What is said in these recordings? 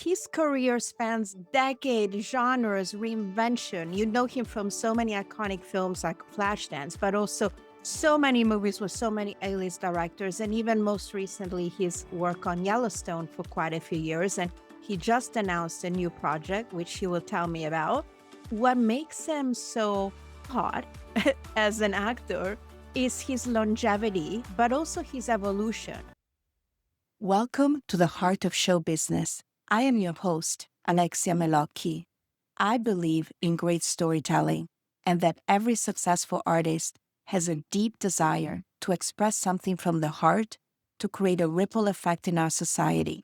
His career spans decades, genres, reinvention. You know him from so many iconic films like Flashdance, but also so many movies with so many A-list directors, and even most recently, his work on Yellowstone for quite a few years. And he just announced a new project, which he will tell me about. What makes him so hot as an actor is his longevity, but also his evolution. Welcome to the Heart of Show Business. I am your host, Alexia Melocchi. I believe in great storytelling and that every successful artist has a deep desire to express something from the heart to create a ripple effect in our society.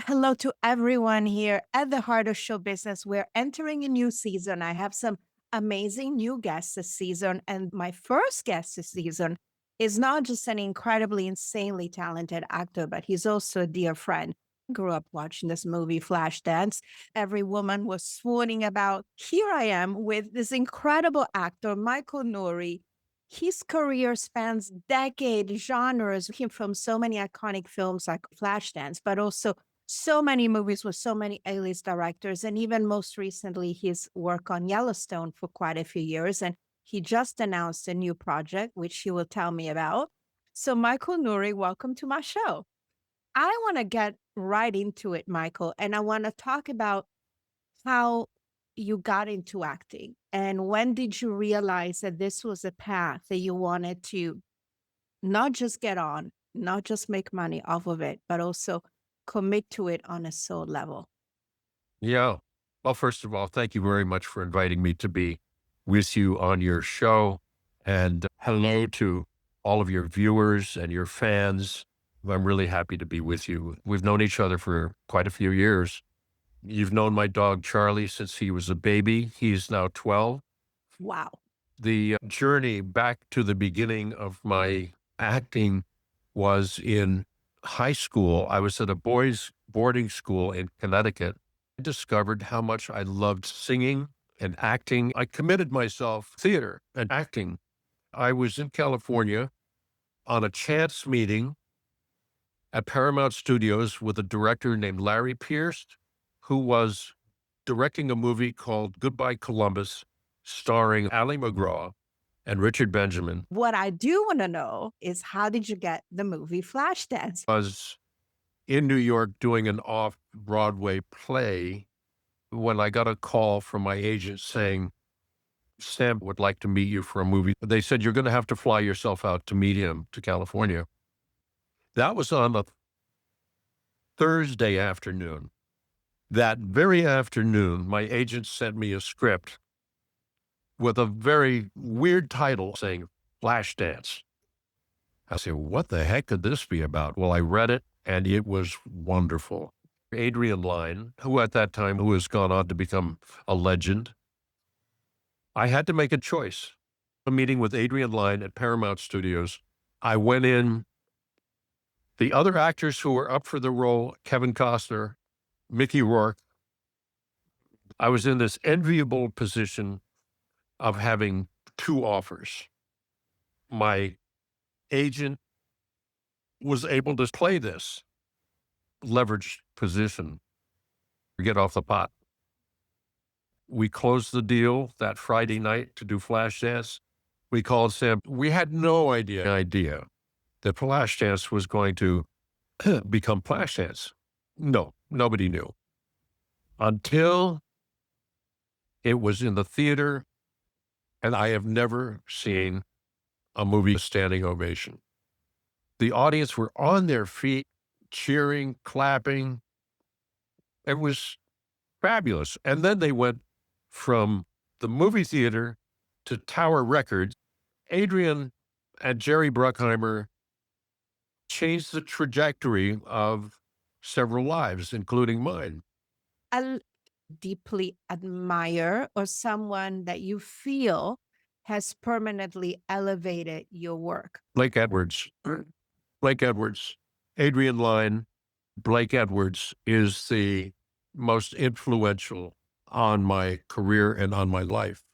Hello to everyone here at the Heart of Show Business. We're entering a new season. I have some amazing new guests this season, and my first guest this season is not just an incredibly, insanely talented actor, but he's also a dear friend. I grew up watching this movie, Flashdance. Every woman was swooning about. Here I am with this incredible actor, Michael Nouri. His career spans decades, genres, him from so many iconic films like Flashdance, but also so many movies with so many A-list directors, and even most recently, his work on Yellowstone for quite a few years. And he just announced a new project, which he will tell me about. So, Michael Nouri, welcome to my show. I want to get right into it, Michael, and I want to talk about how you got into acting and when did you realize that this was a path that you wanted to not just get on, not just make money off of it, but also commit to it on a soul level. Yeah. Well, first of all, thank you very much for inviting me to be with you on your show. And hello to all of your viewers and your fans. I'm really happy to be with you. We've known each other for quite a few years. You've known my dog, Charlie, since he was a baby. He's now 12. Wow. The journey back to the beginning of my acting was in high school. I was at a boys' boarding school in Connecticut. I discovered how much I loved singing and acting. I committed myself to theater and acting. I was in California on a chance meeting at Paramount Studios with a director named Larry Pierce, who was directing a movie called Goodbye Columbus, starring Ali McGraw and Richard Benjamin. What I do want to know is how did you get the movie Flashdance? Was in New York doing an off-Broadway play when I got a call from my agent saying, Sam would like to meet you for a movie. They said, you're going to have to fly yourself out to meet him to California. That was on a Thursday afternoon. That very afternoon, my agent sent me a script with a very weird title saying Flashdance. I said, what the heck could this be about? Well, I read it and it was wonderful. Adrian Lyne, who at that time, who has gone on to become a legend, I had to make a choice. A meeting with Adrian Lyne at Paramount Studios. I went in. The other actors who were up for the role, Kevin Costner, Mickey Rourke, I was in this enviable position of having two offers. My agent was able to play this leveraged position, get off the pot. We closed the deal that Friday night to do Flashdance. We called Sam. We had no idea that Flashdance was going to become Flashdance. No, nobody knew. Until it was in the theater, and I have never seen a movie standing ovation. The audience were on their feet, cheering, clapping. It was fabulous. And then they went from the movie theater to Tower Records. Adrian and Jerry Bruckheimer changed the trajectory of several lives, including mine. I deeply admire or someone that you feel has permanently elevated your work. Blake Edwards. Blake Edwards. Adrian Lyne. Blake Edwards is the most influential on my career and on my life.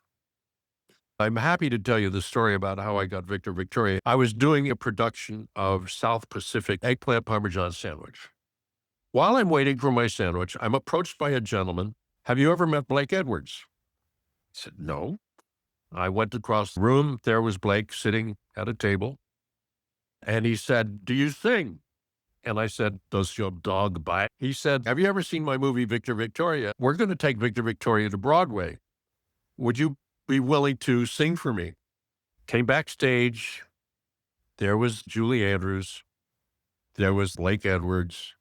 I'm happy to tell you the story about how I got Victor Victoria. I was doing a production of South Pacific eggplant Parmesan sandwich. While I'm waiting for my sandwich, I'm approached by a gentleman. Have you ever met Blake Edwards? I said, no. I went across the room. There was Blake sitting at a table. And he said, do you sing? And I said, does your dog bite? He said, have you ever seen my movie, Victor Victoria? We're going to take Victor Victoria to Broadway. Would you be willing to sing for me? Came backstage. There was Julie Andrews. There was Blake Edwards.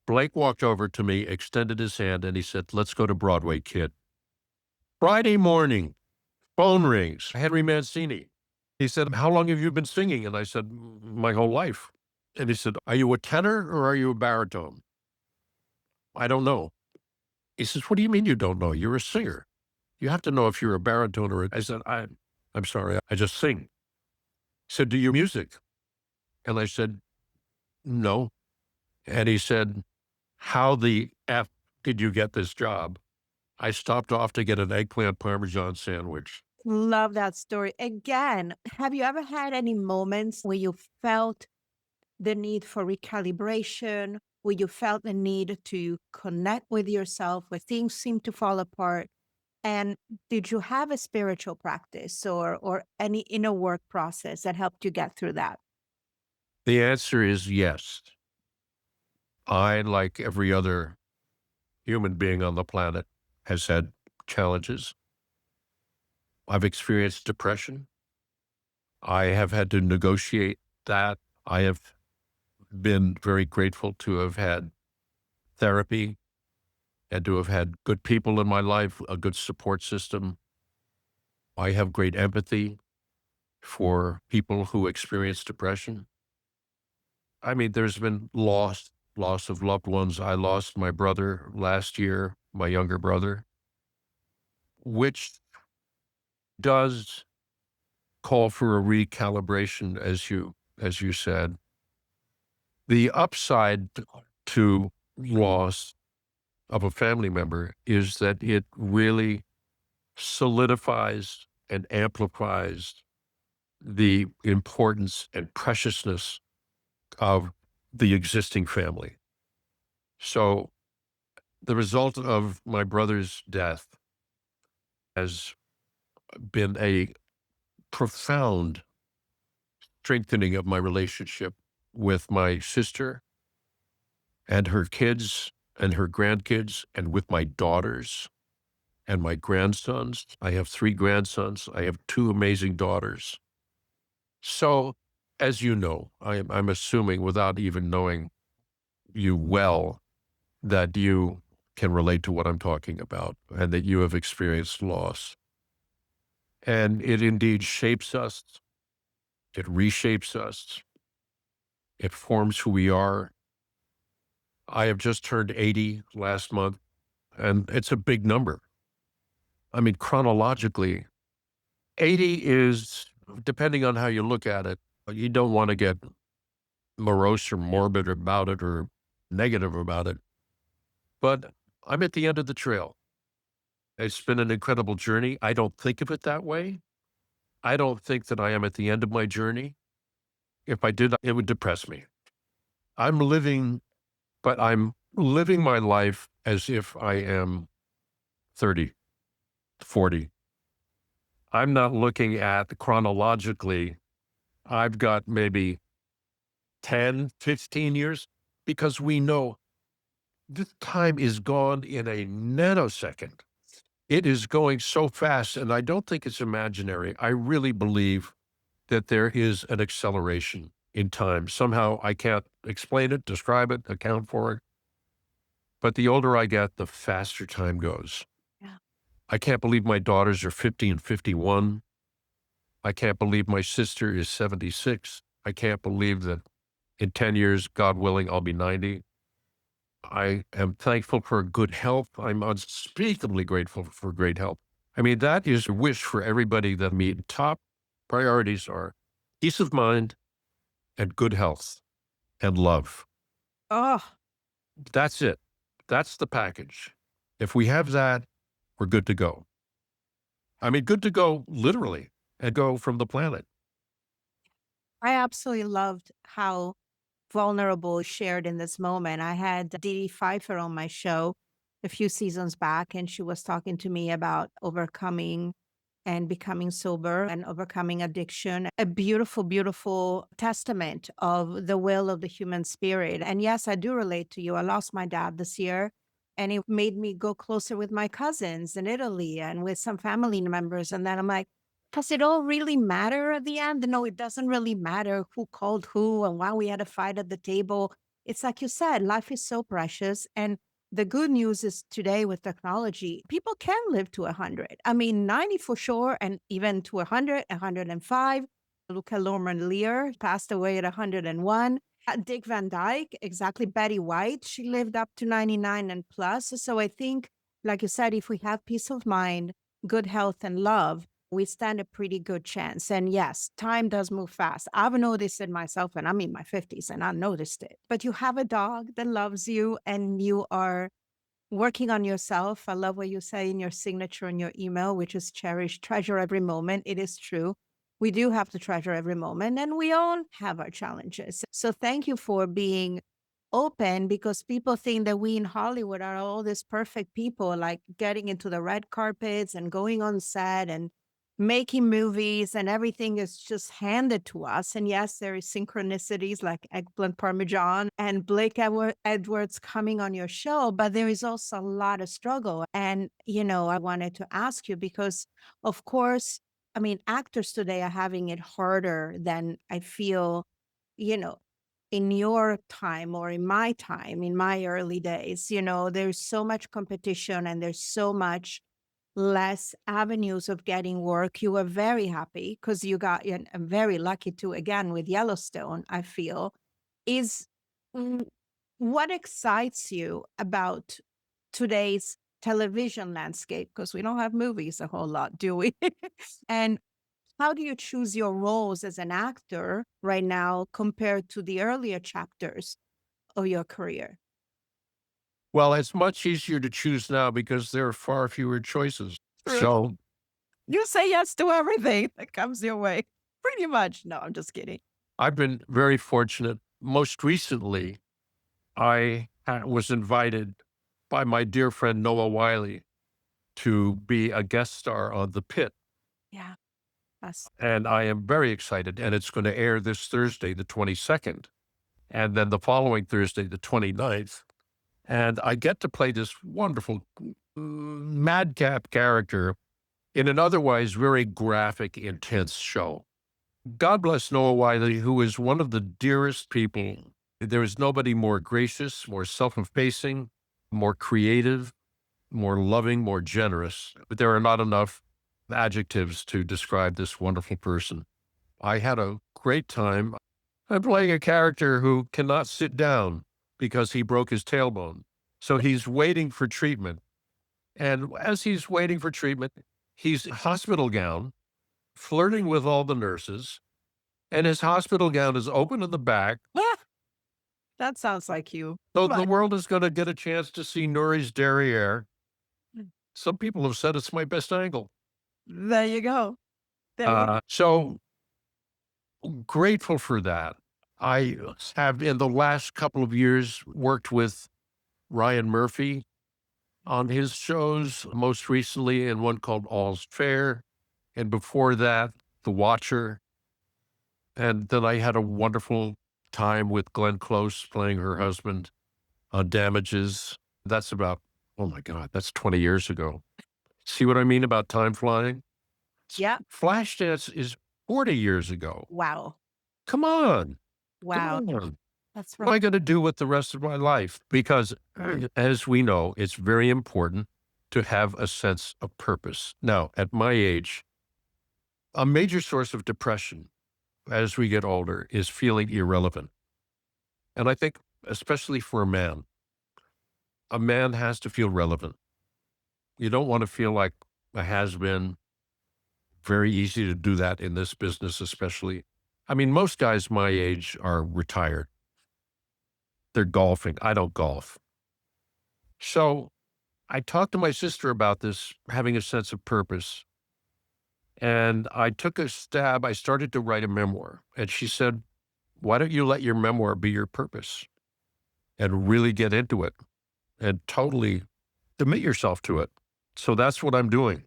Blake walked over to me, extended his hand, and he said, let's go to Broadway, kid. Friday morning, phone rings. Henry Mancini. He said, how long have you been singing? And I said, my whole life. And he said, are you a tenor or are you a baritone? I don't know. He says, what do you mean you don't know? You're a singer. You have to know if you're a baritone or I said, I'm sorry, I just sing. He said, do you music? And I said, no. And he said, how the F did you get this job? I stopped off to get an eggplant Parmesan sandwich. Love that story. Again, have you ever had any moments where you felt the need for recalibration, where you felt the need to connect with yourself, where things seem to fall apart? And did you have a spiritual practice or any inner work process that helped you get through that? The answer is yes. I, like every other human being on the planet, has had challenges. I've experienced depression. I have had to negotiate that. I have been very grateful to have had therapy and to have had good people in my life, a good support system. I have great empathy for people who experience depression. I mean, there's been loss of loved ones. I lost my brother last year, my younger brother, which does call for a recalibration, as you said. The upside to loss of a family member is that it really solidifies and amplifies the importance and preciousness of the existing family. So the result of my brother's death has been a profound strengthening of my relationship with my sister and her kids and her grandkids and with my daughters and my grandsons. I have 3 grandsons. I have 2 amazing daughters. So, as you know, I'm assuming without even knowing you well, that you can relate to what I'm talking about and that you have experienced loss. And it indeed shapes us. It reshapes us. It forms who we are. I have just turned 80 last month, and it's a big number. I mean, chronologically, 80 is, depending on how you look at it, you don't want to get morose or morbid about it or negative about it. But I'm at the end of the trail. It's been an incredible journey. I don't think of it that way. I don't think that I am at the end of my journey. If I did, it would depress me. I'm living, but I'm living my life as if I am 30, 40. I'm not looking at chronologically. I've got maybe 10, 15 years because we know this time is gone in a nanosecond. It is going so fast, and I don't think it's imaginary. I really believe that there is an acceleration in time. Somehow I can't explain it, describe it, account for it. But the older I get, the faster time goes. Yeah. I can't believe my daughters are 50 and 51. I can't believe my sister is 76. I can't believe that in 10 years, God willing, I'll be 90. I am thankful for good health. I'm unspeakably grateful for great health. I mean, that is a wish for everybody that meet. Top priorities are peace of mind and good health and love. Oh, That's it. That's the package. If we have that, we're good to go. I mean, good to go literally and go from the planet. I absolutely loved how vulnerable shared in this moment. I had Dee Pfeiffer on my show a few seasons back, and she was talking to me about overcoming and becoming sober and overcoming addiction. A beautiful, beautiful testament of the will of the human spirit. And yes, I do relate to you. I lost my dad this year, and it made me go closer with my cousins in Italy and with some family members. And then I'm like, does it all really matter at the end? No, it doesn't really matter who called who and why we had a fight at the table. It's like you said, life is so precious. And the good news is today with technology, people can live to 100. I mean, 90 for sure, and even to 100, 105. Look at Lorman Lear, passed away at 101. Dick Van Dyke, exactly. Betty White, she lived up to 99 and plus. So I think, like you said, if we have peace of mind, good health, and love, we stand a pretty good chance. And yes, time does move fast. I've noticed it myself, and I'm in my 50s and I noticed it. But you have a dog that loves you and you are working on yourself. I love what you say in your signature in your email, which is cherish, treasure every moment. It is true. We do have to treasure every moment, and we all have our challenges. So thank you for being open, because people think that we in Hollywood are all these perfect people, like getting into the red carpets and going on set and making movies, and everything is just handed to us. And yes, there is synchronicities like eggplant parmesan and Edwards coming on your show, but there is also a lot of struggle. And, I wanted to ask you because, of course, I mean, actors today are having it harder than I feel, you know, in your time or in my time, in my early days. There's so much competition and there's so much less avenues of getting work. You were very happy because you got, and I'm very lucky too, again, with Yellowstone, I feel, is mm, what excites you about today's television landscape? Because we don't have movies a whole lot, do we? And how do you choose your roles as an actor right now compared to the earlier chapters of your career? Well, it's much easier to choose now because there are far fewer choices. True. So You say yes to everything that comes your way. Pretty much. No, I'm just kidding. I've been very fortunate. Most recently, was invited by my dear friend Noah Wiley to be a guest star on The Pit. Yeah. Us. And I am very excited. And it's going to air this Thursday, the 22nd, and then the following Thursday, the 29th. And I get to play this wonderful madcap character in an otherwise very graphic, intense show. God bless Noah Wiley, who is one of the dearest people. There is nobody more gracious, more self-effacing, more creative, more loving, more generous. But there are not enough adjectives to describe this wonderful person. I had a great time. I'm playing a character who cannot sit down because he broke his tailbone. So he's waiting for treatment. And as he's waiting for treatment, he's in hospital gown, flirting with all the nurses, and his hospital gown is open in the back. Ah, that sounds like you. So the But world is going to get a chance to see Nouri's derriere. mm, Some people have said it's my best angle. there you go. There you So grateful for that. I have, in the last couple of years, worked with Ryan Murphy on his shows, most recently in one called All's Fair, and before that, The Watcher. And then I had a wonderful time with Glenn Close playing her husband on Damages. That's about, oh my God, that's 20 years ago. See what I mean about time flying? Yeah. Flashdance is 40 years ago. Wow. Come on. Come Wow. on. That's What am right. I going to do with the rest of my life? Because as we know, it's very important to have a sense of purpose. Now, at my age, a major source of depression as we get older is feeling irrelevant. And I think, especially for a man has to feel relevant. You don't want to feel like a has been. Very easy to do that in this business, especially. I mean, most guys my age are retired. They're golfing. I don't golf. So I talked to my sister about this, having a sense of purpose. And I took a stab. I started to write a memoir. And she said, Why don't you let your memoir be your purpose and really get into it and totally commit yourself to it? So that's what I'm doing.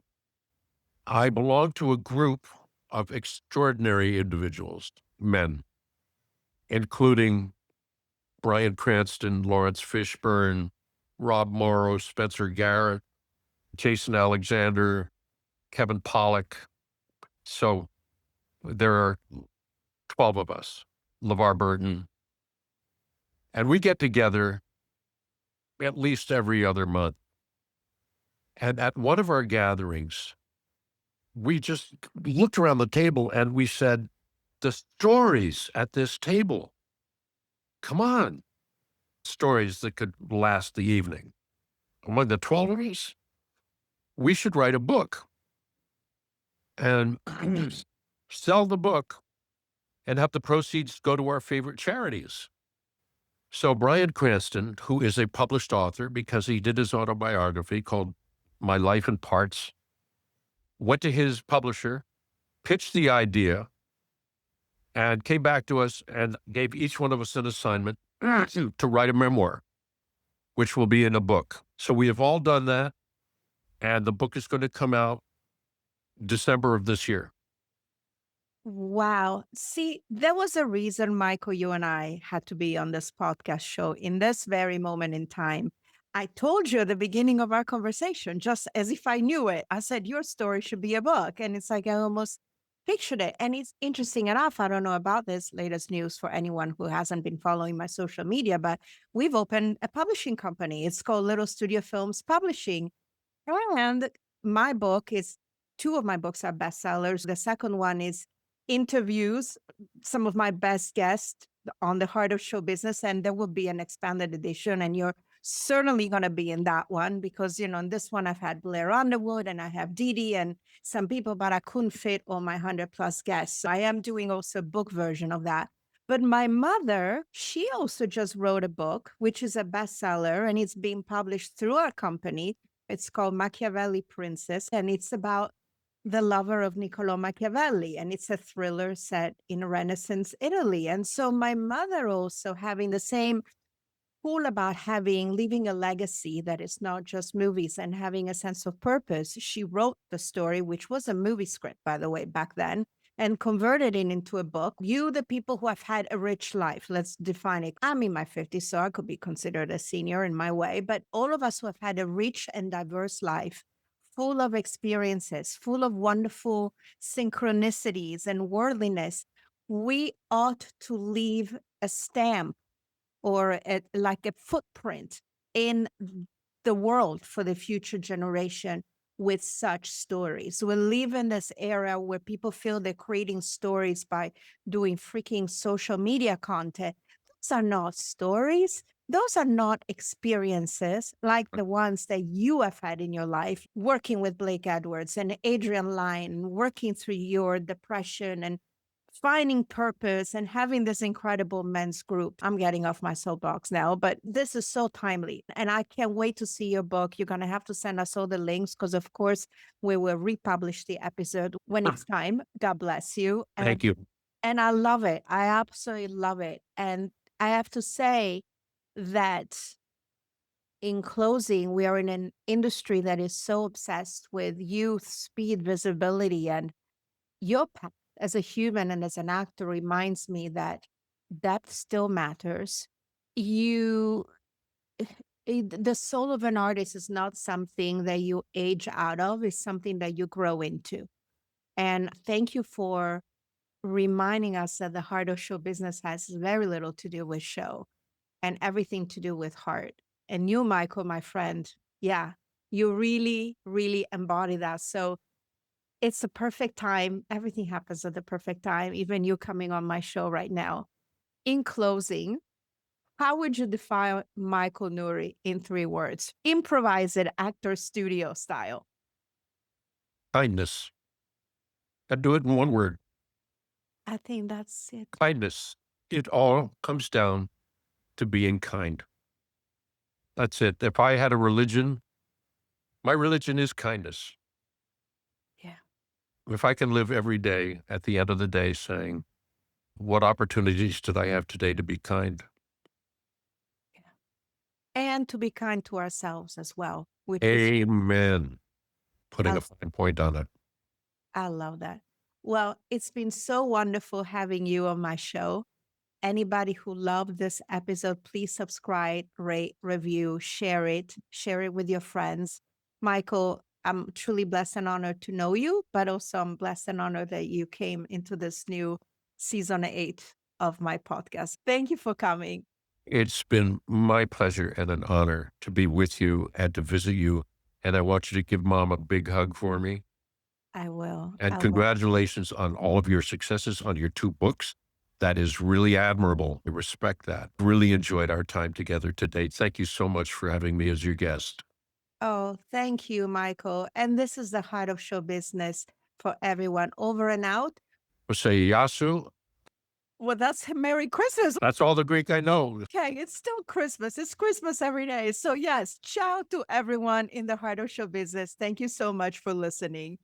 I belong to a group of extraordinary individuals, men, including Bryan Cranston, Lawrence Fishburne, Rob Morrow, Spencer Garrett, Jason Alexander, Kevin Pollak. So there are 12 of us, LeVar Burton, and we get together at least every other month. And at one of our gatherings, we just looked around the table and we said, the stories at this table, come on, stories that could last the evening. Among the 12 of us, we should write a book and sell the book and have the proceeds go to our favorite charities. So Bryan Cranston, who is a published author because he did his autobiography called My Life in Parts, went to his publisher, pitched the idea, and came back to us and gave each one of us an assignment to write a memoir, which will be in a book. So we have all done that, and the book is going to come out December of this year. Wow. See, there was a reason, Michael, you and I had to be on this podcast show in this very moment in time. I told you at the beginning of our conversation, just as if I knew it. I said, your story should be a book. And it's like I almost pictured it. And it's interesting enough. I don't know about this latest news for anyone who hasn't been following my social media, but we've opened a publishing company. It's called Little Studio Films Publishing. And my book is two of my books are bestsellers. The second one is interviews, some of my best guests on the heart of show business. And there will be an expanded edition. And you're certainly going to be in that one because, you know, in this one, I've had Blair Underwood and I have Dee Dee and some people, but I couldn't fit all my 100+ guests. So I am doing also a book version of that. But my mother, she also just wrote a book, which is a bestseller, and it's being published through our company. It's called Machiavelli Princess, and it's about the lover of Niccolò Machiavelli, and it's a thriller set in Renaissance Italy. And so my mother also having the same cool about leaving a legacy that is not just movies and having a sense of purpose. She wrote the story, which was a movie script, by the way, back then, and converted it into a book. You, the people who have had a rich life, let's define it. I'm in my 50s, so I could be considered a senior in my way, but all of us who have had a rich and diverse life, full of experiences, full of wonderful synchronicities and worldliness, we ought to leave a stamp or like a footprint in the world for the future generation with such stories. We live in this era where people feel they're creating stories by doing freaking social media content. Those are not stories. Those are not experiences like the ones that you have had in your life, working with Blake Edwards and Adrian Lyne, working through your depression and finding purpose and having this incredible men's group. I'm getting off my soapbox now, but this is so timely. And I can't wait to see your book. You're going to have to send us all the links because, of course, we will republish the episode when it's time. God bless you. Thank you. And I love it. I absolutely love it. And I have to say that in closing, we are in an industry that is so obsessed with youth, speed, visibility, and your path as a human and as an actor reminds me that depth still matters. You, the soul of an artist is not something that you age out of, it's something that you grow into. And thank you for reminding us that the heart of show business has very little to do with show and everything to do with heart. And you, Michael, my friend, yeah, you really, really embody that. So it's the perfect time. Everything happens at the perfect time, even you coming on my show right now. In closing, how would you define Michael Nouri in 3 words? Improvise it, actor studio style. Kindness. I do it in one word. I think that's it. Kindness. It all comes down to being kind. That's it. If I had a religion, my religion is kindness. Yeah. If I can live every day at the end of the day saying, What opportunities did I have today to be kind? Yeah. And to be kind to ourselves as well, which is, Amen. Putting I, a fine point on it. I love that. Well, it's been so wonderful having you on my show. Anybody who loved this episode, please subscribe, rate, review, share it with your friends. Michael, I'm truly blessed and honored to know you, but also I'm blessed and honored that you came into this new season 8 of my podcast. Thank you for coming. It's been my pleasure and an honor to be with you and to visit you. And I want you to give mom a big hug for me. I will. And I will. congratulations on all of your successes on your 2 books. That is really admirable. I respect that. Really enjoyed our time together today. Thank you so much for having me as your guest. Oh, thank you, Michael. And this is the heart of show business for everyone. Over and out. Yasu. Well, that's Merry Christmas. That's all the Greek I know. Okay, it's still Christmas. It's Christmas every day. So, yes, ciao to everyone in the heart of show business. Thank you so much for listening.